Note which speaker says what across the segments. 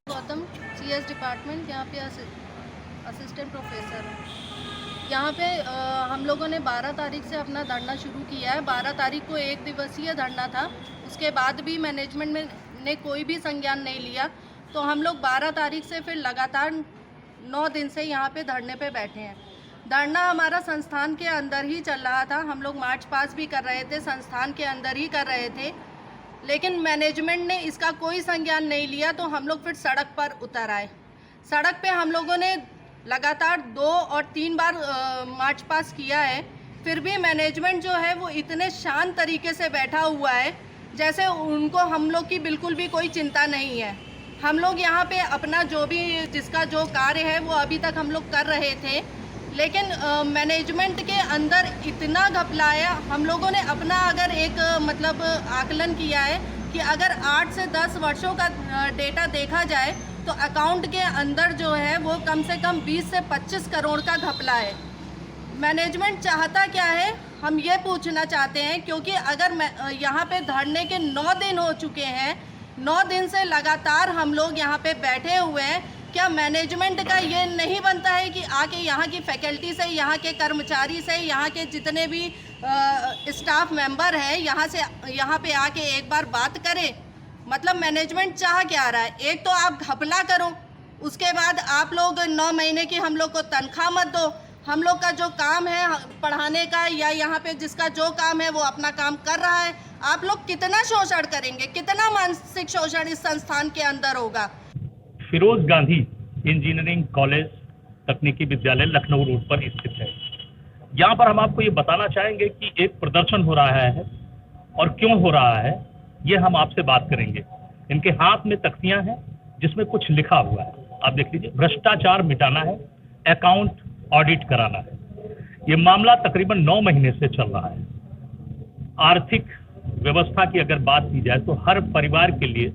Speaker 1: Gautam, CS department, यहाँ पे assistant professor हूँ। यहाँ पे हम लोगों ने 12 तारीख से अपना धरना शुरू किया है। 12 तारीख को एक दिवसीय धरना था, उसके बाद भी मैनेजमेंट ने कोई भी संज्ञान नहीं लिया। तो हम लोग 12 तारीख से फिर लगातार 9 दिन से यहाँ पे धरने पे बैठे हैं। धरना हमारा संस्थान के अंदर ही चल रहा था, हम लोग मार्च पास भी कर रहे थे, संस्थान के अंदर ही कर रहे थे, लेकिन मैनेजमेंट ने इसका कोई संज्ञान नहीं लिया। तो हम लोग फिर सड़क पर उतर आए। सड़क पे हम लोगों ने लगातार 2 और 3 बार मार्च पास किया है, फिर भी मैनेजमेंट जो है वो इतने शांत तरीके से बैठा हुआ है जैसे उनको हम लोग की बिल्कुल भी कोई चिंता नहीं है। हम लोग यहाँ पे अपना जो भी जिसका जो कार्य है वो अभी तक हम लोग कर रहे थे, लेकिन मैनेजमेंट के अंदर इतना घपलाया। हम लोगों ने अपना अगर एक मतलब आकलन किया है कि अगर 8 से 10 वर्षों का डेटा देखा जाए तो अकाउंट के अंदर जो है वो कम से कम 20 से 25 करोड़ का घपला है। मैनेजमेंट चाहता क्या है, हम ये पूछना चाहते हैं, क्योंकि अगर यहाँ पे धरने के 9 दिन हो चुके हैं, 9 दिन से लगातार हम लोग यहाँ पे बैठे हुए हैं। क्या मैनेजमेंट का ये नहीं बनता है कि आके यहाँ की फैकल्टी से, यहाँ के कर्मचारी से, यहाँ के जितने भी स्टाफ मेंबर हैं यहाँ पे आके एक बार बात करें? मतलब मैनेजमेंट चाह क्या रहा है? एक तो आप घपला करो, उसके बाद आप लोग 9 महीने की हम लोग को तनख्वाह मत दो। हम लोग का जो काम है पढ़ाने का या यहाँ पे जिसका जो काम है वो अपना काम कर रहा है। आप लोग कितना शोषण करेंगे, कितना मानसिक शोषण इस संस्थान के अंदर होगा?
Speaker 2: फिरोज गांधी इंजीनियरिंग कॉलेज तकनीकी विद्यालय लखनऊ रोड पर स्थित है। यहाँ पर हम आपको ये बताना चाहेंगे कि एक प्रदर्शन हो रहा है और क्यों हो रहा है ये हम आपसे बात करेंगे। इनके हाथ में तख्तियां हैं जिसमें कुछ लिखा हुआ है, आप देख लीजिए। भ्रष्टाचार मिटाना है, अकाउंट ऑडिट कराना है। ये मामला तकरीबन 9 महीने से चल रहा है। आर्थिक व्यवस्था की अगर बात की जाए तो हर परिवार के लिए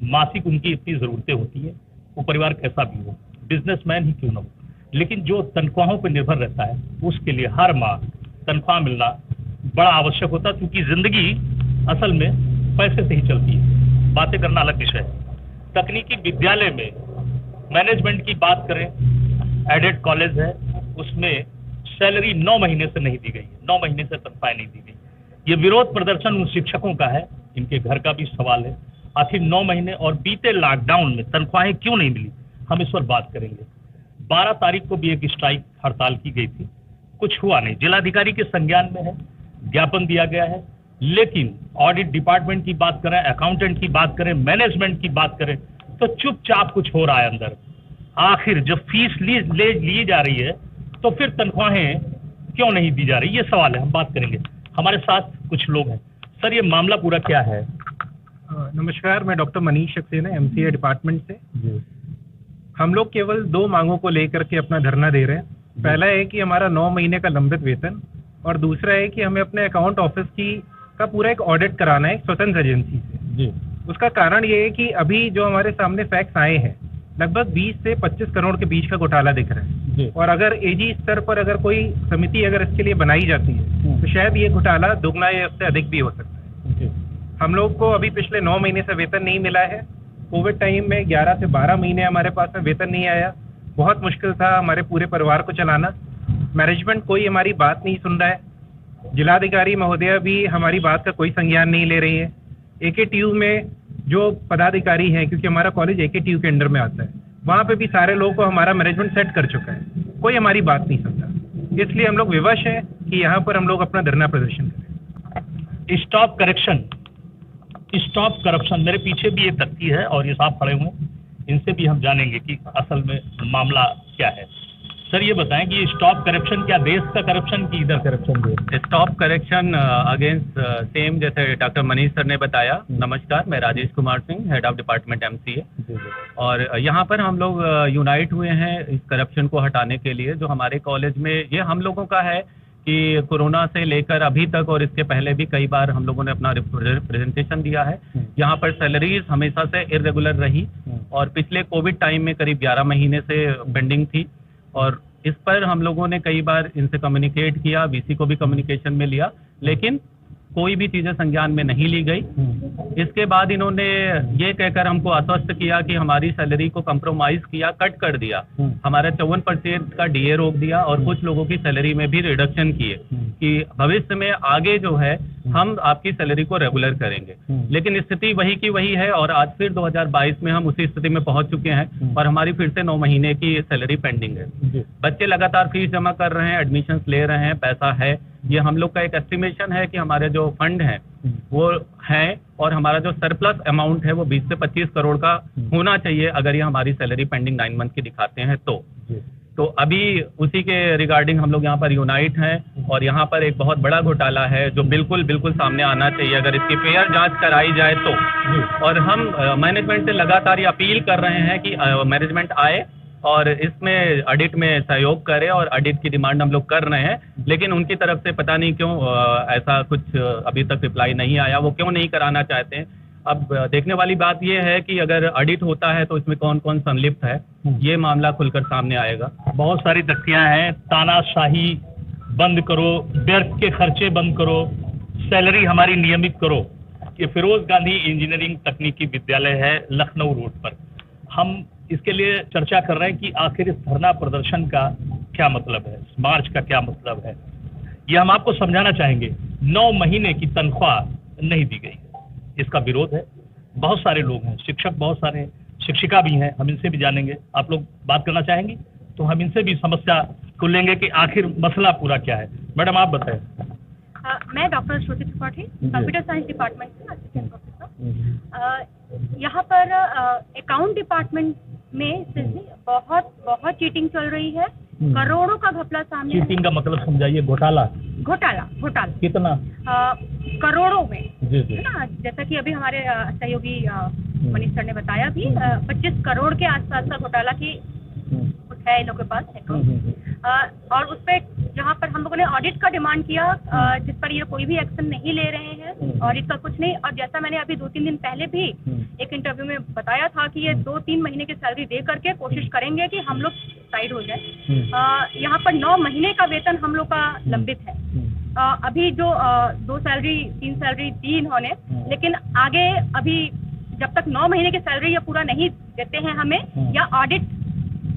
Speaker 2: मासिक उनकी इतनी ज़रूरतें होती है, वो परिवार कैसा भी हो, बिजनेसमैन ही क्यों ना हो, लेकिन जो तनख्वाहों पर निर्भर रहता है उसके लिए हर माह तनख्वाह मिलना बड़ा आवश्यक होता है, क्योंकि ज़िंदगी असल में पैसे से ही चलती है। बातें करना अलग विषय है। तकनीकी विद्यालय में मैनेजमेंट की बात करें, एडेड कॉलेज है, उसमें सैलरी 9 महीने से नहीं दी गई है, 9 महीने से तनख्वाह नहीं दी गई। ये विरोध प्रदर्शन उन शिक्षकों का है, इनके घर का भी सवाल है। आखिर 9 महीने और बीते लॉकडाउन में तनख्वाहें क्यों नहीं मिली, हम इस पर बात करेंगे। 12 तारीख को भी एक स्ट्राइक हड़ताल की गई थी, कुछ हुआ नहीं। जिलाधिकारी के संज्ञान में है, ज्ञापन दिया गया है, लेकिन ऑडिट डिपार्टमेंट की बात करें, अकाउंटेंट की बात करें, मैनेजमेंट की बात करें तो चुपचाप कुछ हो रहा है अंदर। आखिर जब फीस ली जा रही है तो फिर तनख्वाहें क्यों नहीं दी जा रही, ये सवाल है, हम बात करेंगे। हमारे साथ कुछ लोग हैं। सर, ये मामला पूरा क्या है?
Speaker 3: नमस्कार, मैं doctor Manish Saxena, MCA department से। हम लोग केवल 2 मांगों को लेकर के अपना धरना दे रहे हैं। पहला है कि हमारा 9 महीने का लंबित वेतन, और दूसरा है कि हमें अपने अकाउंट ऑफिस का पूरा एक ऑडिट कराना है एक स्वतंत्र एजेंसी से। उसका कारण ये है कि अभी जो हमारे सामने फैक्ट्स आए हैं, लगभग 20 से 25 करोड़ के बीच का घोटाला दिख रहा है। और अगर एजी स्तर पर अगर कोई समिति अगर इसके लिए बनाई जाती है तो शायद ये घोटाला दुगना या उससे अधिक भी हो सकता है। हम लोग को अभी पिछले 9 महीने से वेतन नहीं मिला है। कोविड टाइम में 11 से 12 महीने हमारे पास में वेतन नहीं आया। बहुत मुश्किल था हमारे पूरे परिवार को चलाना। मैनेजमेंट कोई हमारी बात नहीं सुन रहा है। जिलाधिकारी महोदया भी हमारी बात का कोई संज्ञान नहीं ले रही है। एकेटीयू में जो पदाधिकारी हैं, क्योंकि हमारा कॉलेज एकेटीयू के अंडर में आता है, वहाँ पे भी सारे लोगों को हमारा मैनेजमेंट सेट कर चुका है, कोई हमारी बात नहीं सुनता। इसलिए हम लोग विवश हैं कि यहाँ पर हम लोग अपना धरना प्रदर्शन करें।
Speaker 2: स्टॉप करेक्शन, स्टॉप करप्शन, मेरे पीछे भी एक तख्ती है और ये साहब खड़े हुए हैं, इनसे भी हम जानेंगे कि असल में मामला क्या है। सर, ये बताएं कि स्टॉप करप्शन क्या देश का करप्शन की इधर करप्शन है?
Speaker 4: स्टॉप करेक्शन अगेंस्ट सेम, जैसे डॉक्टर मनीष सर ने बताया। नमस्कार, मैं Rajesh Kumar Singh, head of department MCA, और यहाँ पर हम लोग यूनाइट हुए हैं इस करप्शन को हटाने के लिए। जो हमारे कॉलेज में ये हम लोगों का है कि कोरोना से लेकर अभी तक और इसके पहले भी कई बार हम लोगों ने अपना प्रेजेंटेशन दिया है। यहाँ पर सैलरीज हमेशा से इरेगुलर रही और पिछले कोविड टाइम में करीब 11 महीने से पेंडिंग थी, और इस पर हम लोगों ने कई बार इनसे कम्युनिकेट किया, वीसी को भी कम्युनिकेशन में लिया, लेकिन कोई भी चीजें संज्ञान में नहीं ली गई। इसके बाद इन्होंने ये कहकर हमको आश्वस्त किया कि हमारी सैलरी को कंप्रोमाइज किया, कट कर दिया, हमारा 54% का डीए रोक दिया और कुछ लोगों की सैलरी में भी रिडक्शन किए कि भविष्य में आगे जो है हम आपकी सैलरी को रेगुलर करेंगे। लेकिन स्थिति वही की वही है और आज फिर 2022 में हम उसी स्थिति में पहुंच चुके हैं और हमारी फिर से 9 महीने की सैलरी पेंडिंग है। बच्चे लगातार फीस जमा कर रहे हैं, एडमिशन्स ले रहे हैं, पैसा है। ये हम लोग का एक एस्टिमेशन है कि हमारे जो फंड हैं वो हैं और हमारा जो सरप्लस अमाउंट है वो 20 से 25 करोड़ का होना चाहिए अगर ये हमारी सैलरी पेंडिंग 9 मंथ की दिखाते हैं तो अभी उसी के रिगार्डिंग हम लोग यहाँ पर यूनाइट हैं और यहाँ पर एक बहुत बड़ा घोटाला है जो बिल्कुल सामने आना चाहिए अगर इसकी फेयर जांच कराई जाए तो। और हम मैनेजमेंट से लगातार ये अपील कर रहे हैं कि मैनेजमेंट आए और इसमें ऑडिट में सहयोग करे और ऑडिट की डिमांड हम लोग कर रहे हैं, लेकिन उनकी तरफ से पता नहीं क्यों ऐसा कुछ अभी तक रिप्लाई नहीं आया, वो क्यों नहीं कराना चाहते हैं। अब देखने वाली बात ये है कि अगर ऑडिट होता है तो इसमें कौन कौन संलिप्त है, ये मामला खुलकर सामने आएगा।
Speaker 2: बहुत सारी तथ्यां हैं, तानाशाही बंद करो, व्यर्थ के खर्चे बंद करो, सैलरी हमारी नियमित करो। ये फिरोज गांधी इंजीनियरिंग तकनीकी विद्यालय है लखनऊ रोड पर। हम इसके लिए चर्चा कर रहे हैं कि आखिर इस धरना प्रदर्शन का क्या मतलब है, मार्च का क्या मतलब है, ये हम आपको समझाना चाहेंगे। 9 महीने की तनख्वाह नहीं दी गई, इसका विरोध है। बहुत सारे लोग हैं, शिक्षक बहुत सारे हैं, शिक्षिका भी हैं, हम इनसे भी जानेंगे। आप लोग बात करना चाहेंगे तो हम इनसे भी समस्या को लेंगे कि आखिर मसला पूरा क्या है। मैडम आप बताएं।
Speaker 5: मैं डॉक्टर श्रुति त्रिपाठी, कंप्यूटर साइंस डिपार्टमेंट से असिस्टेंट प्रोफेसर। यहाँ पर अकाउंट डिपार्टमेंट में बहुत चीटिंग चल रही है, करोड़ों का घपला सामने।
Speaker 2: चीटिंग का मतलब समझाइए। घोटाला कितना?
Speaker 5: करोड़ों में,
Speaker 2: जी जी,
Speaker 5: है ना। जैसा कि अभी हमारे सहयोगी मनीष सर ने बताया भी, 25 करोड़ के आसपास का घोटाला की कुछ है इन लोगों के पास। और उस पर जहाँ पर हम लोगों ने ऑडिट का डिमांड किया, जिस पर ये कोई भी एक्शन नहीं ले रहे हैं, ऑडिट का कुछ नहीं। और जैसा मैंने अभी 2-3 दिन पहले भी एक इंटरव्यू में बताया था कि ये 2-3 महीने की सैलरी दे करके कोशिश करेंगे कि हम लोग साइड हो जाए। यहाँ पर 9 महीने का वेतन हम लोग का लंबित है। अभी जो 2 सैलरी 3 सैलरी दी इन्होंने, लेकिन आगे अभी जब तक 9 महीने की सैलरी ये पूरा नहीं देते हैं हमें, या ऑडिट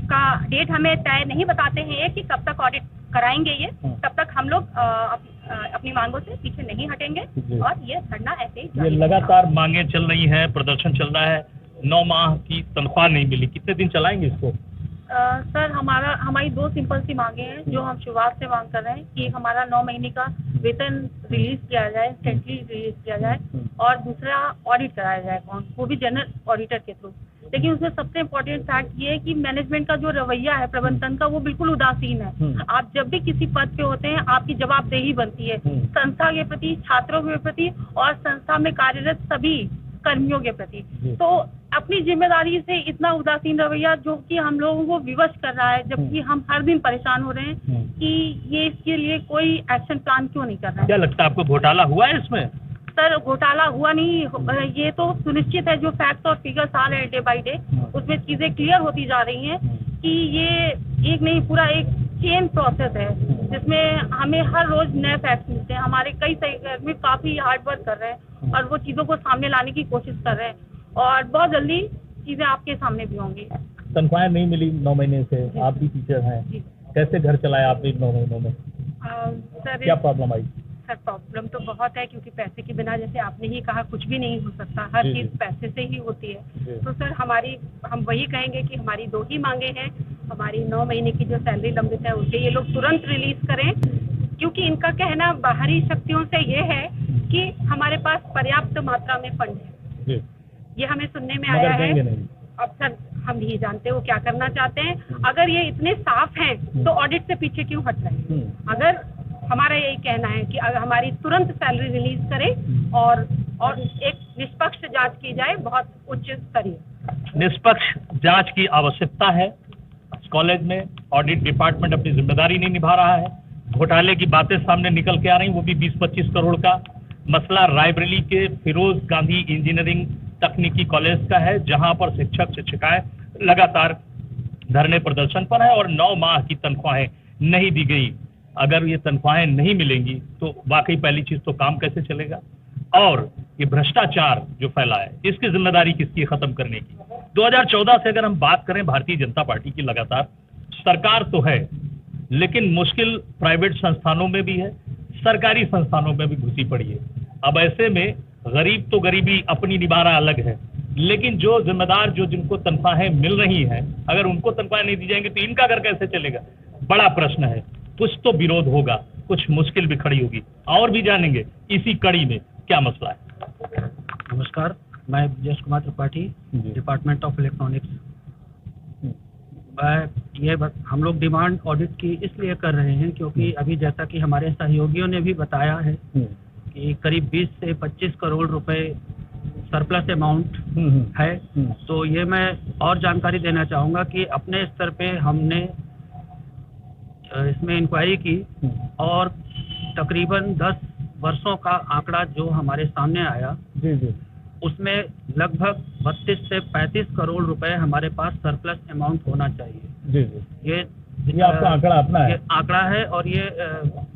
Speaker 5: का डेट हमें तय नहीं बताते हैं कि कब तक ऑडिट कराएंगे ये, तब तक हम लोग अपनी मांगों से पीछे नहीं हटेंगे और ये धरना ऐसे ही
Speaker 2: ये लगातार मांगे चल रही हैं, प्रदर्शन चल रहा है। 9 माह की तनख्वाह नहीं मिली, कितने दिन चलाएंगे इसको?
Speaker 5: सर हमारी 2 सिंपल सी मांगे हैं जो हम शुरुआत से मांग कर रहे हैं कि हमारा 9 महीने का वेतन रिलीज किया जाए, इंस्टेंटली रिलीज किया जाए, और दूसरा ऑडिट कराया जाए अकाउंट, वो भी जनरल ऑडिटर के थ्रू। लेकिन उसमें सबसे इम्पोर्टेंट फैक्ट ये है कि मैनेजमेंट का जो रवैया है प्रबंधन का, वो बिल्कुल उदासीन है। आप जब भी किसी पद पे होते हैं, आपकी जवाबदेही बनती है संस्था के प्रति, छात्रों के प्रति और संस्था में कार्यरत सभी कर्मियों के प्रति। तो अपनी जिम्मेदारी से इतना उदासीन रवैया जो कि हम लोगों को विवश कर रहा है, जबकि हम हर दिन परेशान हो रहे हैं कि ये इसके लिए कोई एक्शन प्लान क्यों नहीं कर रहा है।
Speaker 2: क्या लगता है आपको घोटाला हुआ है इसमें?
Speaker 5: सर घोटाला हुआ नहीं, ये तो सुनिश्चित है। जो फैक्ट्स और फिगर्स आ रहे हैं डे बाय डे, उसमें चीजें क्लियर होती जा रही हैं कि ये एक नहीं, पूरा एक चेन प्रोसेस है जिसमें हमें हर रोज नए फैक्ट्स मिलते हैं। हमारे कई सहकर्मी काफी हार्ड वर्क कर रहे हैं और वो चीजों को सामने लाने की कोशिश कर रहे हैं, और बहुत जल्दी चीजें आपके सामने भी होंगी।
Speaker 2: तनख्वाह नहीं मिली 9 महीने से, आप भी टीचर हैं, कैसे घर चलाया आपने इन 9 महीनों में?
Speaker 5: सर
Speaker 2: क्या प्रॉब्लम आई?
Speaker 5: सर प्रॉब्लम तो बहुत है, क्योंकि पैसे के बिना, जैसे आपने ही कहा, कुछ भी नहीं हो सकता, हर चीज पैसे से ही होती है। तो सर हम वही कहेंगे कि हमारी 2 ही मांगे हैं। हमारी 9 महीने की जो सैलरी लंबित है उसे ये लोग तुरंत रिलीज करें, क्योंकि इनका कहना बाहरी शक्तियों से ये है कि हमारे पास पर्याप्त मात्रा में फंड है। ये हमें सुनने में आया है। अब सर हम नहीं जानते वो क्या करना चाहते हैं। अगर ये इतने साफ हैं तो ऑडिट से पीछे क्यों हट रहे हैं? अगर हमारा यही कहना है कि अगर हमारी तुरंत सैलरी रिलीज करें और एक निष्पक्ष जांच की जाए, बहुत उच्च स्तरीय
Speaker 2: निष्पक्ष जांच की आवश्यकता है। कॉलेज में ऑडिट डिपार्टमेंट अपनी जिम्मेदारी नहीं निभा रहा है। घोटाले की बातें सामने निकल के आ रही, वो भी 20-25 करोड़ का। मसला रायबरेली के फिरोज गांधी इंजीनियरिंग तकनीकी कॉलेज का है, जहां पर शिक्षक शिक्षिकाएं लगातार धरने प्रदर्शन पर है और 9 माह की तनख्वाहें नहीं दी गई। अगर ये तनख्वाहें नहीं मिलेंगी तो वाकई पहली चीज तो काम कैसे चलेगा, और ये भ्रष्टाचार जो फैला है इसकी जिम्मेदारी किसकी है खत्म करने की। 2014 से अगर हम बात करें भारतीय जनता पार्टी की, लगातार सरकार तो है लेकिन मुश्किल प्राइवेट संस्थानों में भी है, सरकारी संस्थानों में भी घुसी पड़ी है। अब ऐसे में गरीब तो गरीबी अपनी निभा रहा अलग है, लेकिन जो जिम्मेदार जो जिनको तनख्वाहें मिल रही हैं अगर उनको तनख्वाहें नहीं दी जाएंगी तो इनका घर कैसे चलेगा, बड़ा प्रश्न है। कुछ तो विरोध होगा, कुछ मुश्किल भी खड़ी होगी, और भी जानेंगे इसी कड़ी में क्या मसला है।
Speaker 6: नमस्कार, मैं Jayesh Kumar Tripathi, department of electronics. हम लोग डिमांड ऑडिट की इसलिए कर रहे हैं क्योंकि अभी जैसा कि हमारे सहयोगियों ने भी बताया है कि करीब 20 से 25 करोड़ रुपए सरप्लस अमाउंट है। तो ये मैं और जानकारी देना चाहूँगा कि अपने स्तर पे हमने इसमें इंक्वायरी की और तकरीबन 10 वर्षों का आंकड़ा जो हमारे सामने आया उसमें लगभग 32 से 35 करोड़ रुपए हमारे पास सरप्लस अमाउंट होना चाहिए। ये
Speaker 2: आपका आंकड़ा अपना है?
Speaker 6: ये आंकड़ा है और ये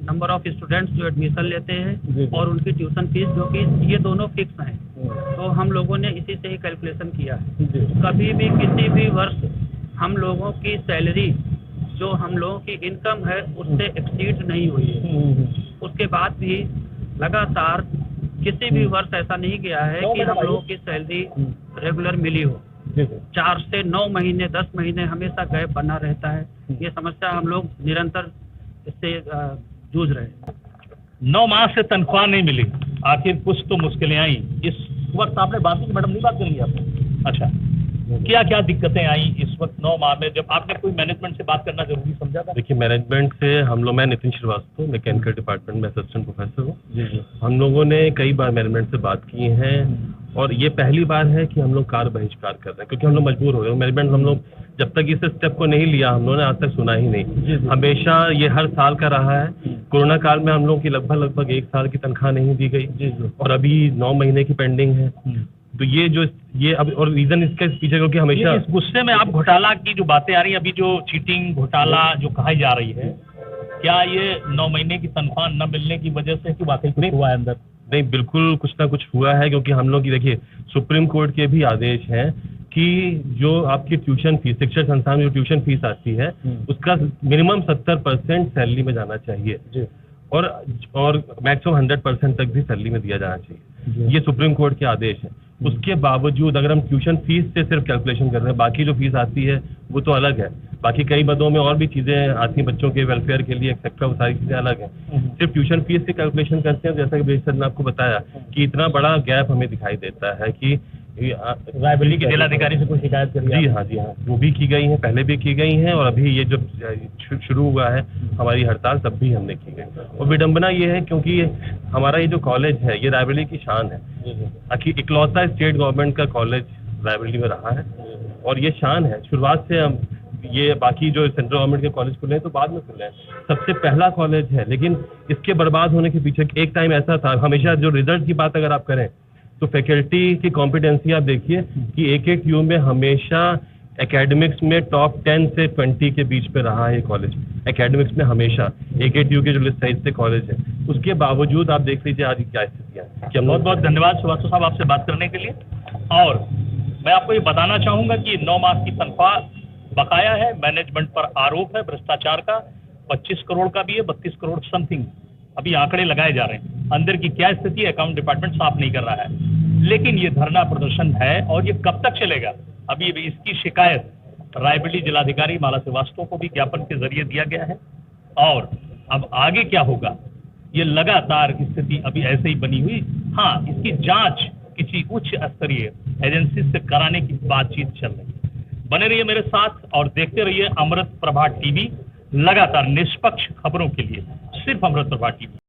Speaker 6: नंबर ऑफ स्टूडेंट्स जो एडमिशन लेते हैं और उनकी ट्यूशन फीस जो कि ये दोनों फिक्स हैं। तो हम लोगों ने इसी से ही कैलकुलेशन किया है। कभी भी किसी भी वर्ष हम लोगों की सैलरी जो हम लोगों की इनकम है उससे एक्सीड नहीं हुई है। उसके बाद भी लगातार किसी भी वर्ष ऐसा नहीं गया है कि हम लोगों की सैलरी रेगुलर मिली हो। 4 से 9 महीने 10 महीने हमेशा गैप बना रहता है। ये समस्या हम लोग निरंतर इससे जूझ रहे हैं।
Speaker 2: 9 माह से तनख्वाह नहीं मिली, आखिर कुछ तो मुश्किलें आई। इस वक्त आपने बात की, मैडम नहीं बात करेंगे आपने? अच्छा, क्या क्या दिक्कतें आई इस वक्त 9 माह में, जब आपने कोई मैनेजमेंट से बात करना जरूरी समझा था?
Speaker 7: देखिए, मैनेजमेंट से हम लोग, मैं नितिन श्रीवास्तव, मैकेनिकल डिपार्टमेंट में असिस्टेंट प्रोफेसर हूँ। हम लोगों ने कई बार मैनेजमेंट से बात की है और ये पहली बार है कि हम लोग कार्य बहिष्कार कर रहे हैं क्योंकि हम लोग मजबूर हो गए। मैनेजमेंट हम लोग जब तक इस स्टेप को नहीं लिया हम लोगों ने आज तक सुना ही नहीं। हमेशा ये हर साल का रहा है। कोरोना काल में हम लोग की लगभग 1 साल की तनख्वाह नहीं दी गई और अभी 9 महीने की पेंडिंग है। तो ये अब और रीजन इसके पीछे क्योंकि हमेशा
Speaker 2: इस गुस्से में आप घोटाला की जो बातें आ रही हैं, अभी जो चीटिंग घोटाला जो कही जा रही है, क्या ये 9 महीने की तनख्वाह न मिलने की वजह से कि वाकई कुछ हुआ है अंदर?
Speaker 7: नहीं, बिल्कुल कुछ ना कुछ हुआ है क्योंकि हम लोग की देखिए सुप्रीम कोर्ट के भी आदेश हैं कि जो आपकी ट्यूशन फीस, शिक्षण संस्थान में जो ट्यूशन फीस आती है उसका मिनिमम 70% सैलरी में जाना चाहिए और मैक्सिमम 100% तक भी सैलरी में दिया जाना चाहिए। ये सुप्रीम कोर्ट के आदेश है। उसके बावजूद अगर हम ट्यूशन फीस से सिर्फ कैलकुलेशन कर रहे हैं, बाकी जो फीस आती है वो तो अलग है, बाकी कई पदों में और भी चीज़ें आती हैं बच्चों के वेलफेयर के लिए एक्सेट्रा, वो सारी चीज़ें अलग हैं। सिर्फ ट्यूशन फीस से कैलकुलेशन करते हैं, जैसा कि बेश सर ने आपको बताया कि इतना बड़ा गैप हमें दिखाई देता है कि
Speaker 2: रायबरेली के जिलाधिकारी से कोई शिकायत करी?
Speaker 7: जी हाँ, वो भी की गई है, पहले भी की गई हैं और अभी ये जो शुरू हुआ है हमारी हड़ताल तब भी हमने की गई। और विडंबना ये है क्योंकि हमारा ये जो कॉलेज है ये रायबरेली की शान है। इकलौता स्टेट गवर्नमेंट का कॉलेज रायबरेली में रहा है और ये शान है। शुरुआत से हम ये बाकी जो सेंट्रल गवर्नमेंट के कॉलेज खुले हैं तो बाद में खुले हैं, सबसे पहला कॉलेज है। लेकिन इसके बर्बाद होने के पीछे एक टाइम ऐसा था, हमेशा जो रिजल्ट की बात अगर आप करें तो फैकल्टी की कॉम्पिटेंसी आप देखिए कि एक यू में हमेशा एकेडमिक्स में टॉप 10 से 20 के बीच पे रहा है कॉलेज। एकेडमिक्स में हमेशा एक यू के जो लिस्ट साइज से कॉलेज है, उसके बावजूद आप देख लीजिए आज क्या स्थितियाँ हैं।
Speaker 2: बहुत बहुत धन्यवाद श्रीवास्तव साहब आपसे बात करने के लिए। और मैं आपको ये बताना चाहूँगा कि 9 माह की तनख्वाह बकाया है, मैनेजमेंट पर आरोप है भ्रष्टाचार का। 25 करोड़ का भी है, 32 करोड़ समथिंग अभी आंकड़े लगाए जा रहे हैं। अंदर की क्या स्थिति है अकाउंट डिपार्टमेंट साफ नहीं कर रहा है। लेकिन ये धरना प्रदर्शन है और ये कब तक चलेगा, अभी इसकी शिकायत रायबरेली जिलाधिकारी माला श्रीवास्तव को भी ज्ञापन के जरिए दिया गया है। और अब आगे क्या होगा, ये लगातार स्थिति अभी ऐसे ही बनी हुई। हाँ, इसकी जांच किसी उच्च स्तरीय एजेंसी से कराने की बातचीत चल रही है। बने रहिए मेरे साथ और देखते रहिए अमृत प्रभा टीवी, लगातार निष्पक्ष खबरों के लिए सिर्फ अमृत प्रभा टीवी।